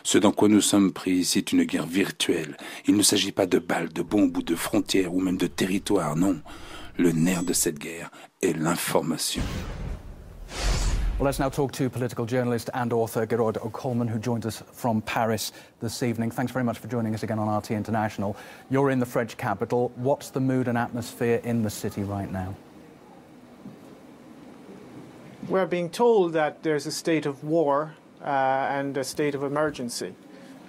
Ce dans quoi nous sommes pris ici est une guerre virtuelle. Il ne s'agit pas de balles, de bombes ou de frontières ou même de territoires, non. Le nerf de cette guerre est l'information. Well, let's now talk to political journalist and author GUERRE Coleman, who joins us from Paris this evening. Thanks very much for joining us again on RT International. You're in the French capital. What's the mood and atmosphere in the city right now? We're being told that there's a state of war and a state of emergency.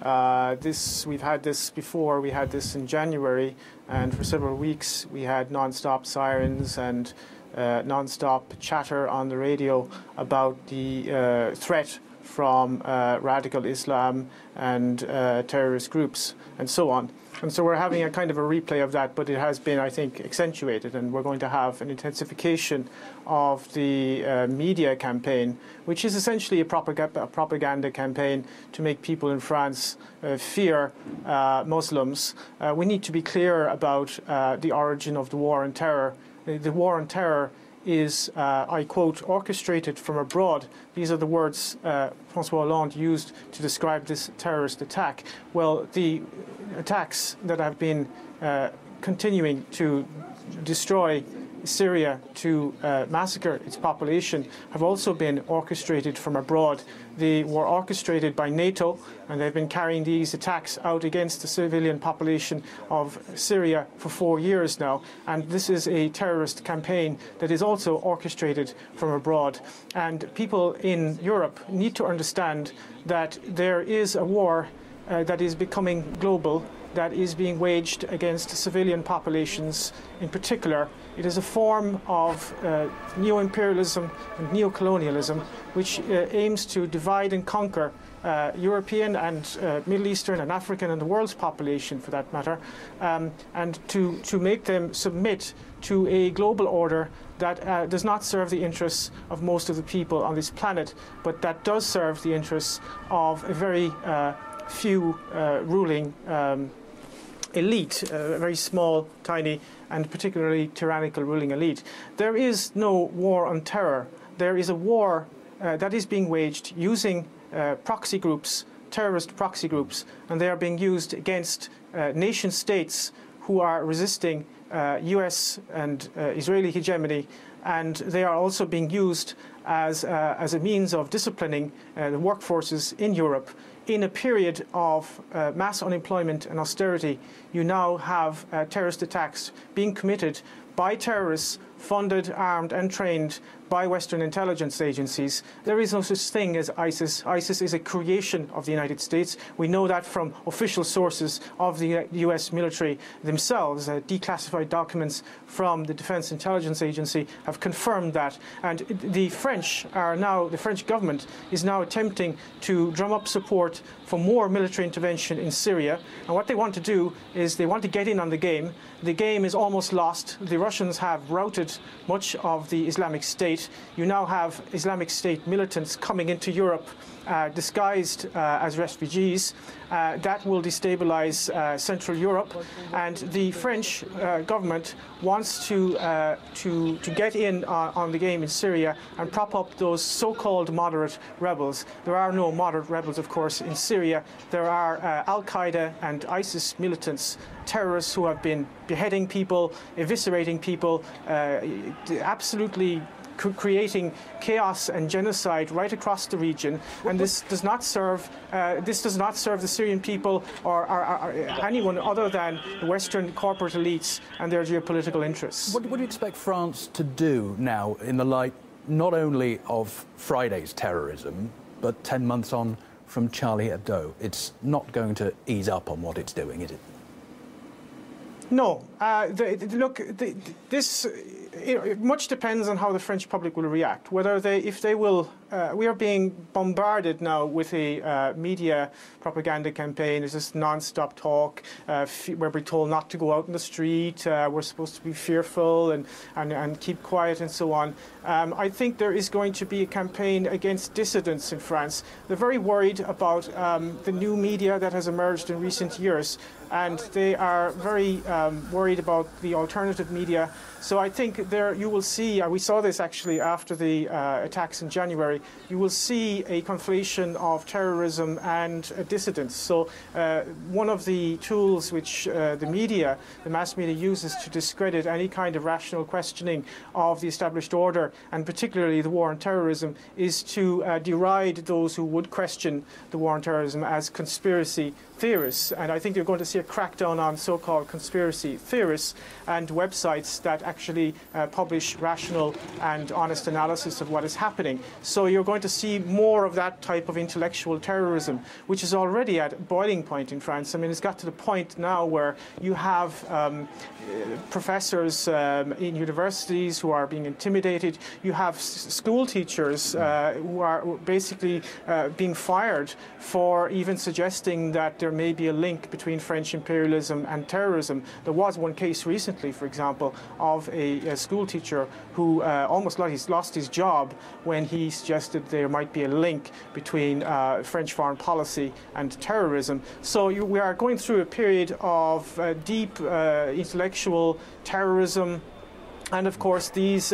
We've had this before. We had this in January, and for several weeks we had non-stop sirens and non-stop chatter on the radio about the threat from radical Islam and terrorist groups and so on. And so we're having a kind of a replay of that, but it has been, I think, accentuated, and we're going to have an intensification of the media campaign, which is essentially a propaganda campaign to make people in France fear Muslims. We need to be clear about the origin of the war on terror. The war on terror is, I quote, orchestrated from abroad. These are the words François Hollande used to describe this terrorist attack. Well, the attacks that have been continuing to destroy Syria, to massacre its population, have also been orchestrated from abroad. They were orchestrated by NATO, and they've been carrying these attacks out against the civilian population of Syria for 4 years now. And this is a terrorist campaign that is also orchestrated from abroad. And people in Europe need to understand that there is a war that is becoming global, that is being waged against civilian populations in particular. It is a form of neo-imperialism and neo-colonialism which aims to divide and conquer European and Middle Eastern and African and the world's population, for that matter, and to make them submit to a global order that does not serve the interests of most of the people on this planet, but that does serve the interests of a very few ruling elite, a very small, tiny, and particularly tyrannical ruling elite. There is no war on terror. There is a war that is being waged using proxy groups, terrorist proxy groups, and they are being used against nation states who are resisting US and Israeli hegemony, and they are also being used as a means of disciplining the workforces in Europe. In a period of mass unemployment and austerity, you now have terrorist attacks being committed by terrorists funded, armed and trained by Western intelligence agencies. There is no such thing as ISIS. ISIS is a creation of the United States. We know that from official sources of the US military themselves. Declassified documents from the Defense Intelligence Agency have confirmed that. And the French government is now attempting to drum up support for more military intervention in Syria. And what they want to do is they want to get in on the game. The game is almost lost. The Russians have routed much of the Islamic State. You now have Islamic State militants coming into Europe disguised as refugees. That will destabilize Central Europe, and the French government wants to get in on the game in Syria and prop up those so-called moderate rebels. There are no moderate rebels, of course, in Syria. There are Al-Qaeda and ISIS militants, terrorists who have been beheading people, eviscerating people, absolutely creating chaos and genocide right across the region, and this does not serve the Syrian people or anyone other than the Western corporate elites and their geopolitical interests. What do you expect France to do now in the light not only of Friday's terrorism, but 10 months on from Charlie Hebdo? It's not going to ease up on what it's doing, is it? No. It much depends on how the French public will react. If they will, we are being bombarded now with a media propaganda campaign. There's this non-stop talk where we're told not to go out in the street. We're supposed to be fearful and keep quiet and so on. I think there is going to be a campaign against dissidents in France. They're very worried about the new media that has emerged in recent years, and they are very worried worried about the alternative media. So I think there you will see, we saw this actually after the attacks in January, you will see a conflation of terrorism and dissidents. So one of the tools which the media, the mass media uses to discredit any kind of rational questioning of the established order, and particularly the war on terrorism, is to deride those who would question the war on terrorism as conspiracy theorists. And I think you're going to see a crackdown on so-called conspiracy theorists and websites that actually publish rational and honest analysis of what is happening. So you're going to see more of that type of intellectual terrorism, which is already at boiling point in France. I mean, it's got to the point now where you have professors in universities who are being intimidated. You have school teachers who are basically being fired for even suggesting that there may be a link between French imperialism and terrorism. There was one case recently, for example, of a school teacher who almost lost his job when he suggested there might be a link between French foreign policy and terrorism. So we are going through a period of deep intellectual terrorism. And of course, these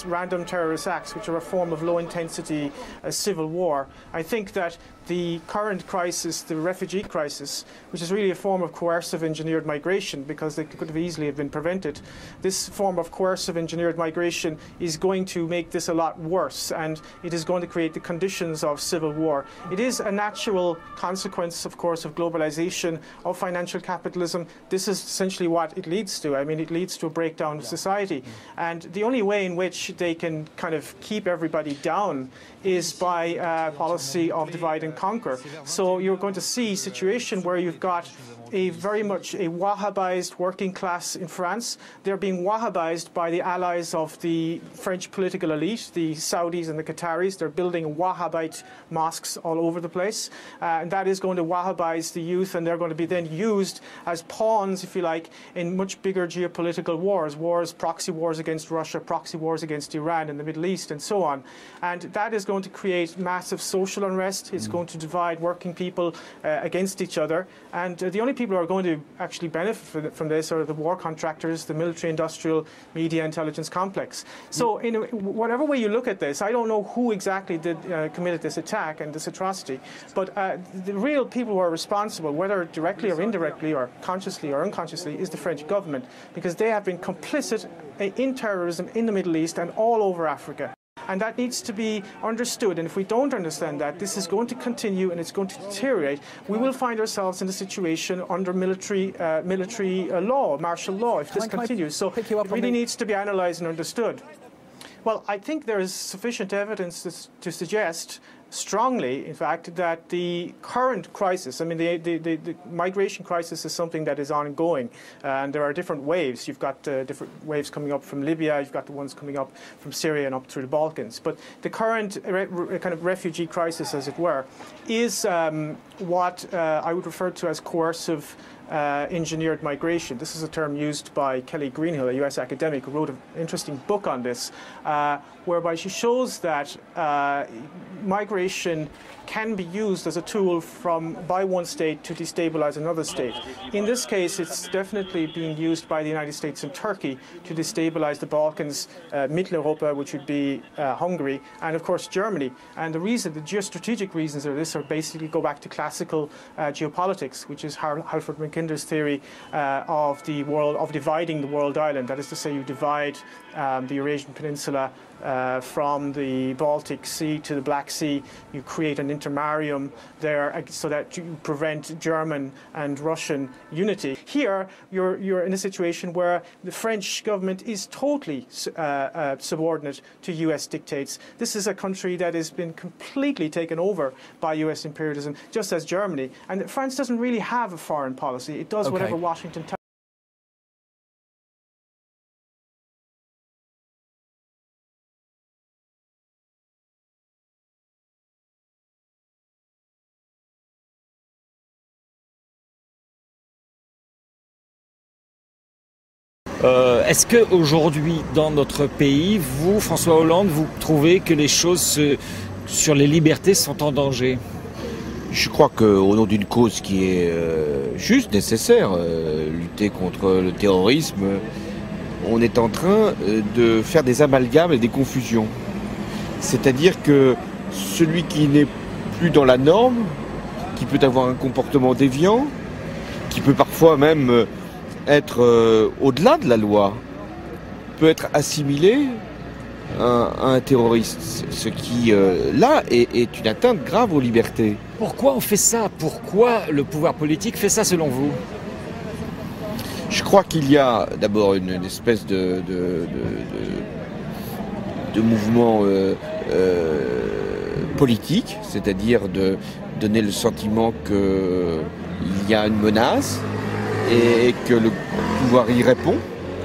random terrorist acts, which are a form of low-intensity civil war. I think that the current crisis, the refugee crisis, which is really a form of coercive engineered migration, because it could have easily have been prevented, this form of coercive engineered migration is going to make this a lot worse, and it is going to create the conditions of civil war. It is a natural consequence, of course, of globalization, of financial capitalism. This is essentially what it leads to. I mean, it leads to a breakdown of society. And the only way in which they can kind of keep everybody down is by a policy of divide and conquer. So you're going to see a situation where you've got very much a Wahhabized working class in France. They're being Wahhabized by the allies of the French political elite, the Saudis and the Qataris. They're building Wahhabite mosques all over the place. And that is going to Wahhabize the youth, and they're going to be then used as pawns, if you like, in much bigger geopolitical wars, proxy wars against Russia, proxy wars against Iran in the Middle East, and so on. And that is going to create massive social unrest. It's going to divide working people against each other. And the only people who are going to actually benefit from this are the war contractors, the military-industrial media intelligence complex. So in whatever way you look at this, I don't know who exactly committed this attack and this atrocity, but the real people who are responsible, whether directly or indirectly or consciously or unconsciously, is the French government, because they have been complicit in terrorism in the Middle East and all over Africa. And that needs to be understood. And if we don't understand that, this is going to continue and it's going to deteriorate. We will find ourselves in a situation under military law, martial law, if this continues. So it really needs to be analysed and understood. Well, I think there is sufficient evidence to suggest strongly, in fact, that the current crisis, I mean, the migration crisis is something that is ongoing, and there are different waves. You've got different waves coming up from Libya, you've got the ones coming up from Syria and up through the Balkans. But the current kind of refugee crisis, as it were, is what I would refer to as coercive engineered migration. This is a term used by Kelly Greenhill, a US academic, who wrote an interesting book on this, whereby she shows that migration can be used as a tool by one state to destabilize another state. In this case, it's definitely being used by the United States and Turkey to destabilize the Balkans, Mitteleuropa, which would be Hungary, and of course Germany. And the geostrategic reasons of this are basically go back to classical geopolitics, which is Halford Mackinder's theory of dividing the world island. That is to say, you divide the Eurasian Peninsula from the Baltic Sea to the Black Sea. You create an intermarium there so that you prevent German and Russian unity. Here, you're in a situation where the French government is totally subordinate to US dictates. This is a country that has been completely taken over by US imperialism, just as Germany. And France doesn't really have a foreign policy. It does whatever Washington tells. Est-ce qu'aujourd'hui, dans notre pays, vous, François Hollande, vous trouvez que les choses sur les libertés sont en danger? Je crois qu'au nom d'une cause qui est juste, nécessaire, lutter contre le terrorisme, on est en train de faire des amalgames et des confusions. C'est-à-dire que celui qui n'est plus dans la norme, qui peut avoir un comportement déviant, qui peut parfois même être au-delà de la loi, peut être assimilé à un terroriste. Ce qui, là, est une atteinte grave aux libertés. Pourquoi on fait ça? Pourquoi le pouvoir politique fait ça selon vous? Je crois qu'il y a d'abord une espèce de mouvement politique, c'est-à-dire de donner le sentiment qu'il y a une menace et que le pouvoir y répond.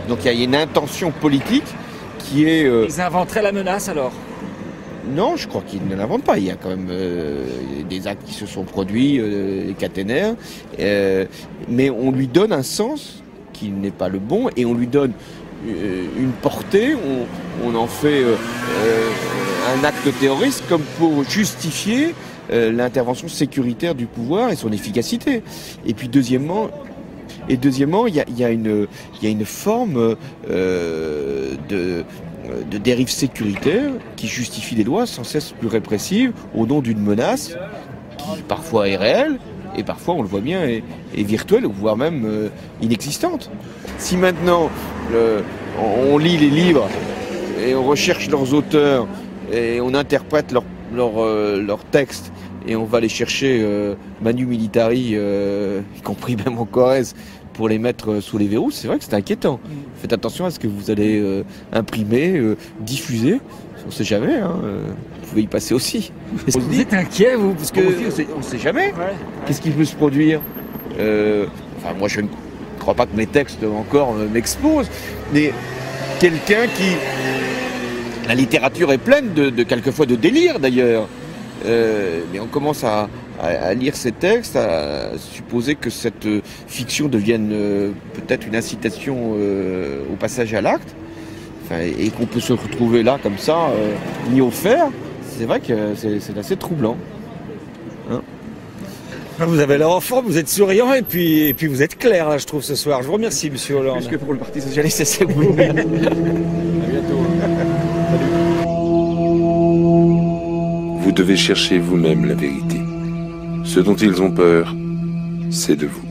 Donc il y a une intention politique qui est... Ils inventeraient la menace alors? Non, je crois qu'ils ne l'inventent pas. Il y a quand même des actes qui se sont produits, les caténaires, mais on lui donne un sens qui n'est pas le bon et on lui donne une portée, on en fait un acte terroriste comme pour justifier l'intervention sécuritaire du pouvoir et son efficacité. Et puis deuxièmement, il y a une forme de dérive sécuritaire qui justifie des lois sans cesse plus répressives au nom d'une menace qui parfois est réelle et parfois, on le voit bien, est virtuelle ou voire même inexistante. Si maintenant on lit les livres et on recherche leurs auteurs et on interprète leurs textes et on va les chercher manu militari, y compris même en Corrèze, pour les mettre sous les verrous, c'est vrai que c'est inquiétant. Faites attention à ce que vous allez imprimer, diffuser. On ne sait jamais, hein, vous pouvez y passer aussi. Est-ce que vous êtes inquiet, vous? Parce que... On ne sait jamais. Ouais. Qu'est-ce qui peut se produire? Enfin, moi, je ne crois pas que mes textes encore m'exposent, mais quelqu'un qui... La littérature est pleine quelquefois de délire, d'ailleurs. Mais on commence à lire ces textes, à supposer que cette fiction devienne peut-être une incitation au passage à l'acte, et qu'on peut se retrouver là comme ça, mis au fer. C'est vrai que c'est assez troublant. Hein? Vous avez l'air en forme, vous êtes souriant et puis vous êtes clair là, je trouve, ce soir. Je vous remercie, monsieur Hollande. Plus que pour le Parti Socialiste, c'est vous. À bientôt. Vous devez chercher vous-même la vérité. Ce dont ils ont peur, c'est de vous.